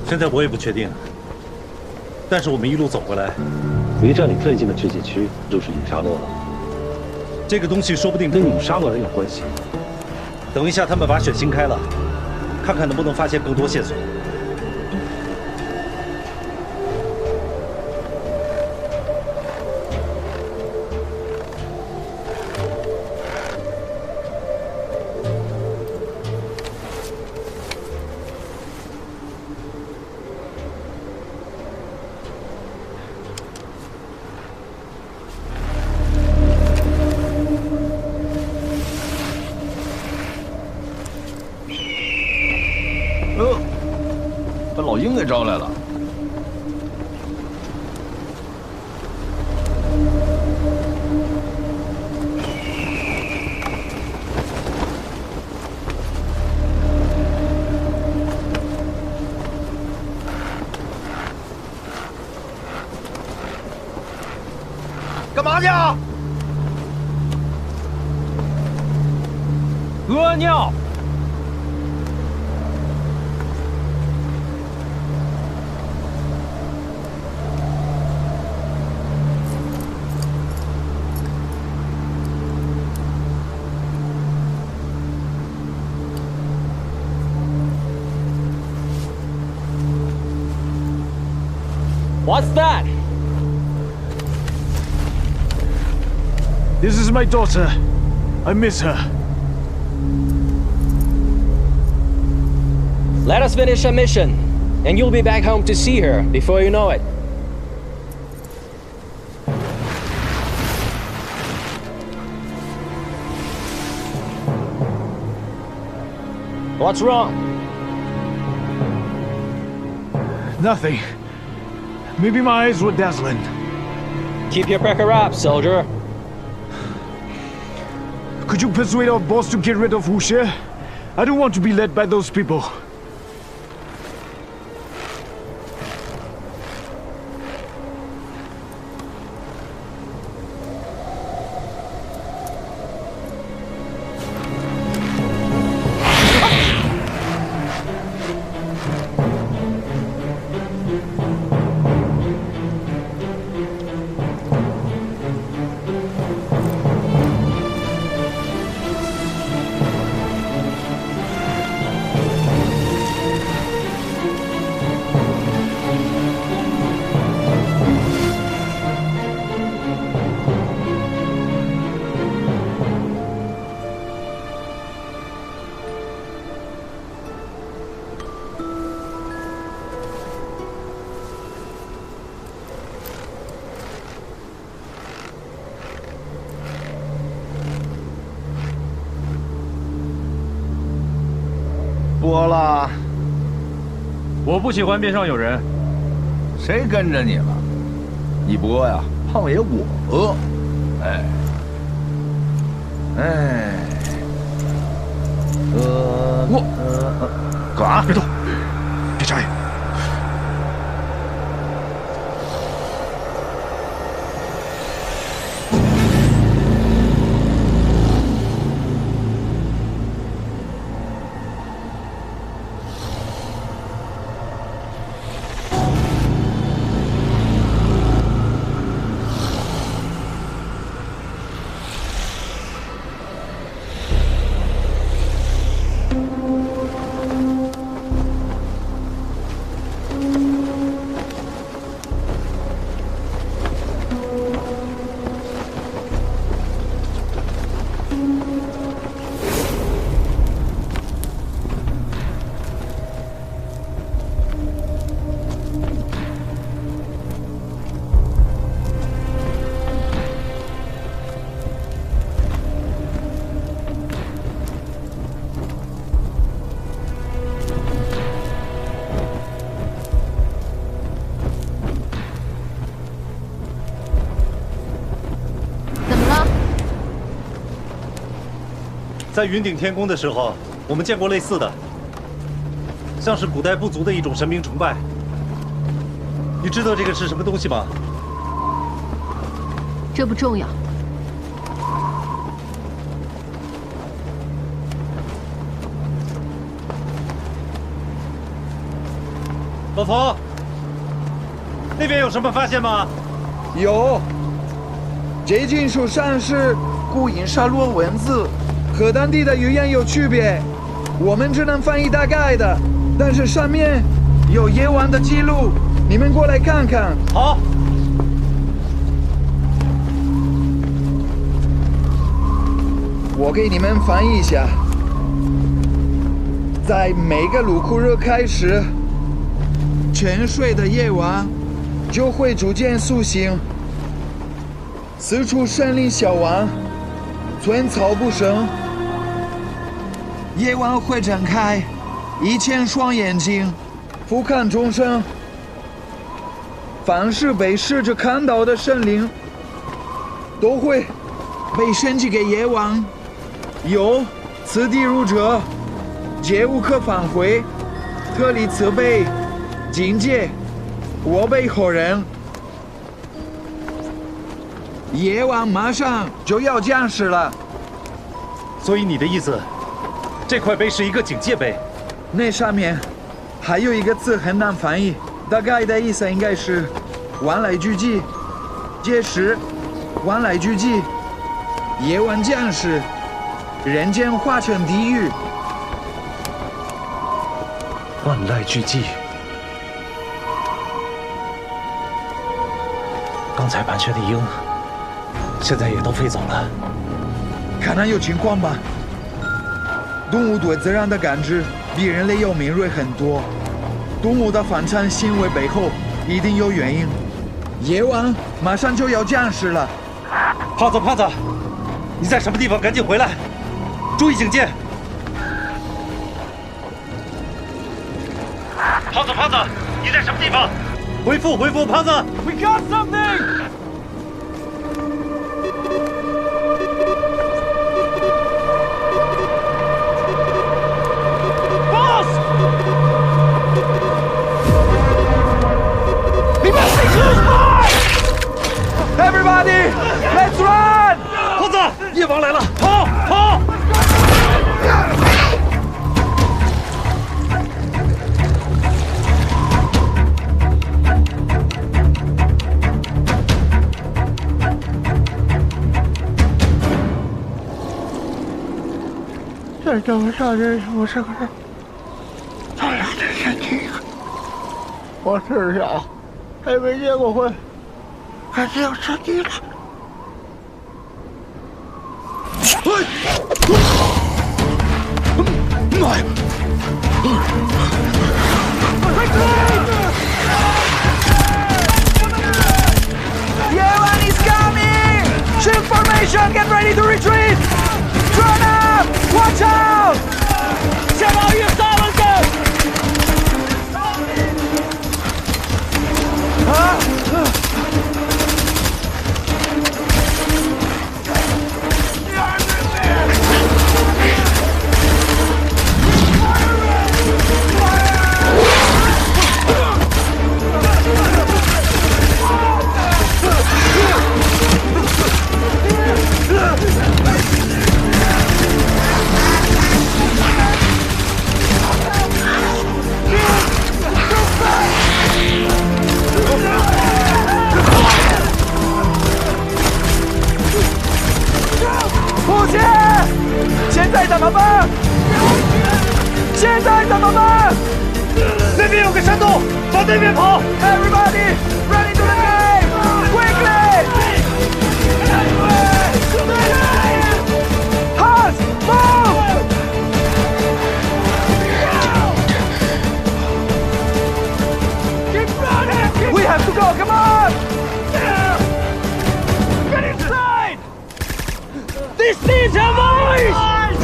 现在我也不确定，但是我们一路走过来，离这里最近的取景区就是影沙洛了。这个东西说不定跟影沙洛人有关系。等一下他们把血清开了，看看能不能发现更多线索。 把老鹰给招来了。干嘛去啊？屙尿。 What's that? This is my daughter. I miss her. Let us finish our mission, and you'll be back home to see her before you know it. What's wrong? Nothing. Maybe my eyes were dazzling. Keep your pecker up, soldier. Could you persuade our boss to get rid of Wu Xie? I don't want to be led by those people. 播了。我不喜欢边上有人。谁跟着你了？你播呀，胖爷我播。哎，干啥？别动，别眨眼。在云顶天宫的时候，我们见过类似的，像是古代部族的一种神明崇拜。你知道这个是什么东西吗？这不重要。老冯，那边有什么发现吗？有，这金属上是古印沙洛文字。和当地的语言有区别，我们只能翻译大概的，但是上面有夜晚的记录，你们过来看看。好。我给你们翻译一下，在每个卢库热开始，沉睡的夜晚就会逐渐苏醒，四处森林小王，寸草不生。夜晚会睁开1000双眼睛，俯瞰众生。凡是被试着看到的生灵，都会被升级给夜王。有此地入者，皆无可返回，特立慈悲，境界我辈后人。夜王马上就要降世了，所以你的意思？这块碑是一个警戒碑，那上面还有一个字很难翻译，大概的意思应该是“万籁俱寂”，届时万籁俱寂，夜晚降世，人间化成地狱。万籁俱寂。刚才盘旋的鹰，现在也都飞走了。看来有情况吧。动物对自然的感知比人类要敏锐很多，动物的反常行为背后一定有原因。夜王马上就要降世了。胖子，胖子，你在什么地方？赶紧回来，注意警戒。胖子，胖子，你在什么地方？回复，回复，胖子。We got something. Everybody, let's run! 胖子，夜王来了，跑，跑！这怎么上这不是个事？咱俩这身体，我至少还没结过婚。还是要吃鸡了。妈呀！Yewan is coming! Shield formation, get ready to retreat! Turn up! Watch out! 先把玉杀了！怎么办？现在怎么办？那边有个山洞，往那边跑 ！Everybody, ready to the game! Quickly! Hans, move! Keep running! We have to go. Come on! Get inside! This needs a voice!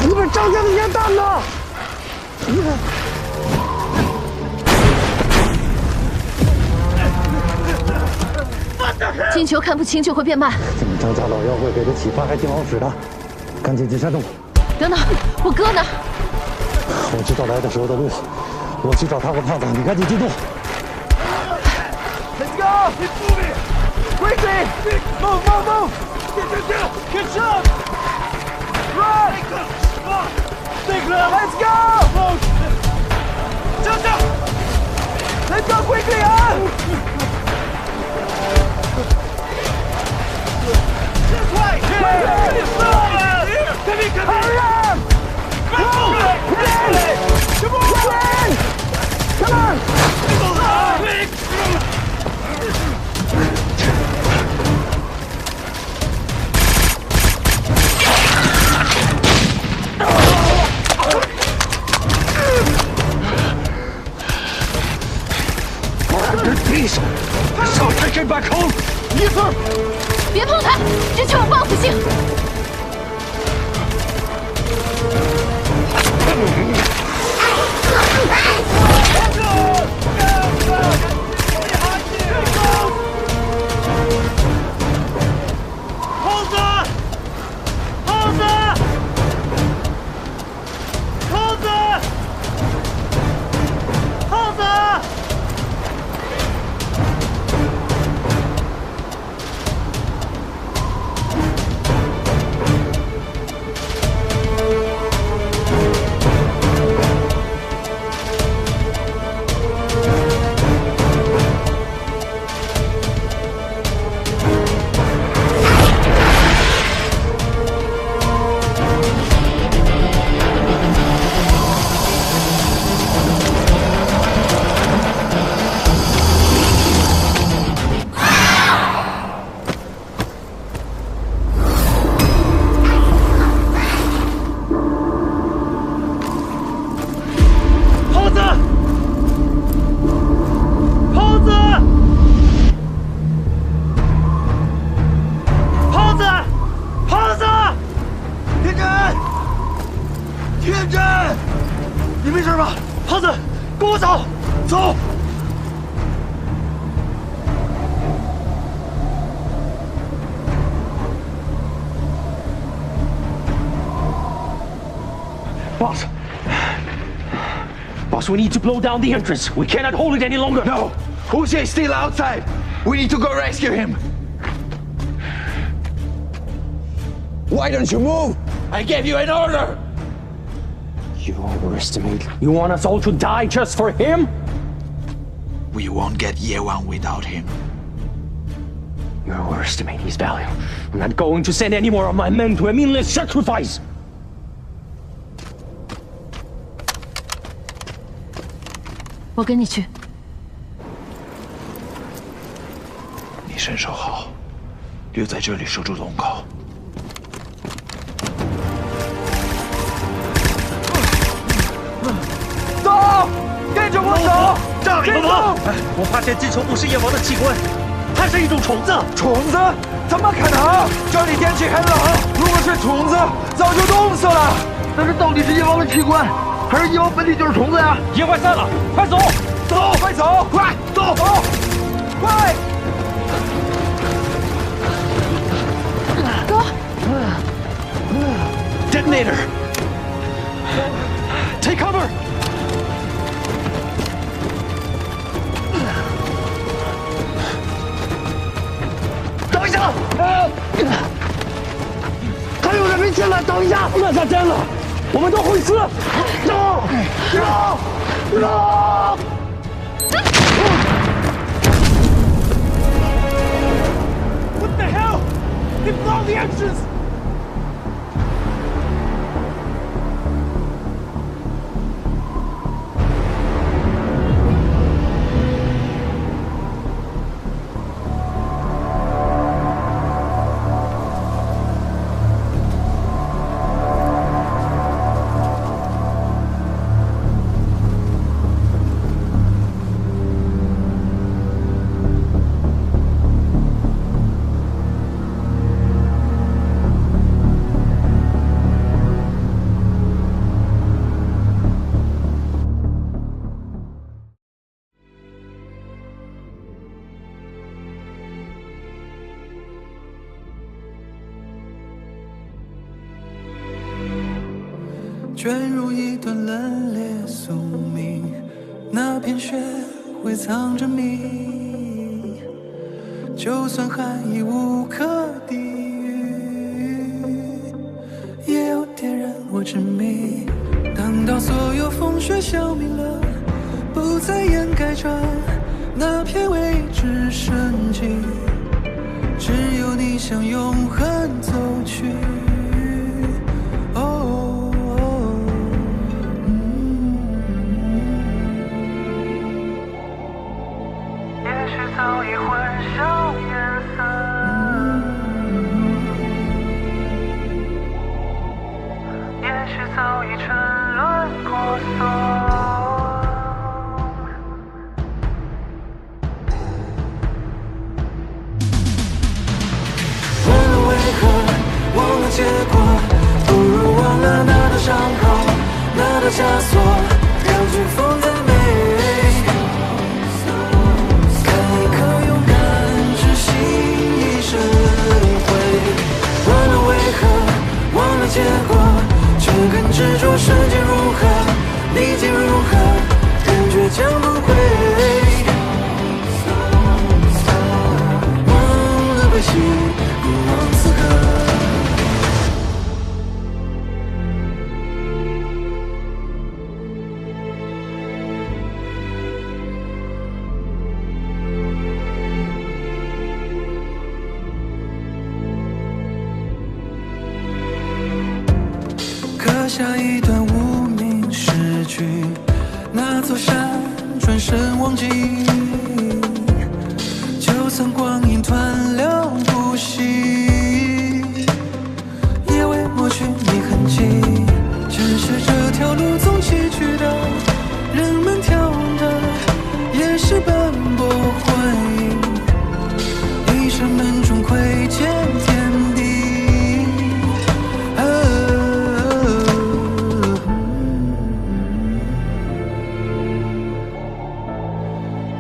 你们张家的烟弹呢？ 金球看不清就会变慢。咱们张家老妖怪给的启发还挺好使的，赶紧进山洞。等等，我哥呢？我知道来的时候的路，我去找他和胖子，你赶紧进洞。Let's go! Keep moving! Quickly! Move, move, move! Get shot! Run! Let's go! Let's go quickly, huh? This way! Hurry up! Come on! Come on! Please, so take it back home. Yes, sir. 别碰他，这球有报复性。猴子，猴子，猴子，猴子。 Boss, we need to blow down the entrance. We cannot hold it any longer. No! Husse's still outside. We need to go rescue him. Why don't you move? I gave you an order. You overestimate. You want us all to die just for him? We won't get Yewang without him. You overestimate his value. I'm not going to send any more of my men to a meaningless sacrifice. 我跟你去。你身手好，留在这里守住龙口。走，跟着我走。让你们忙！我发现金球不是夜王的器官，它是一种虫子。虫子？怎么可能？这里天气很冷，如果是虫子，早就冻死了。但是到底是夜王的器官？ 还是夜王本体就是虫子呀！野怪散了，快走！走，快走，快走，走，快！哥 ！Detonator! Take cover! 等一下！还有人没进来，等一下！那下真了。 我们都会死！走！走！走！ What the hell? They blocked the entrance! 卷入一段冷冽宿命，那片血会藏着谜，就算含义无可抵御，也有点让我执迷。等到所有风雪消弭了，不再掩盖着那片未知生机，只有你向永恒走去。也许早已混淆颜色，也许早已沉沦婆娑。问了为何，忘了结果，不如忘了那道伤口，那道枷锁，让飓风再美。结果却更执着，瞬间如何，理解如何，感觉将不会忘了归期，忘此刻。刻下一段无名诗句，那座山转身忘记，就算光阴湍流不息，也未抹去你痕迹。只是这条路总崎岖的，人们眺望的也是奔波魂影，一生门中窥见天地。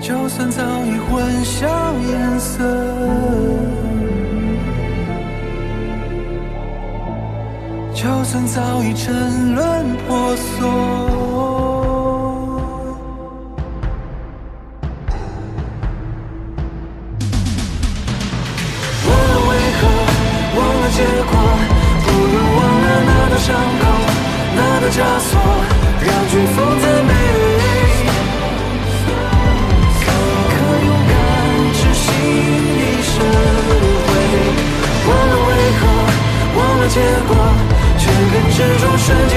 就算早已混淆颜色，就算早已沉沦婆娑，忘了为何，忘了结果，不如忘了那道伤口，那道枷锁，让飓风再美。忘了为何，忘了结果，却更执着瞬间。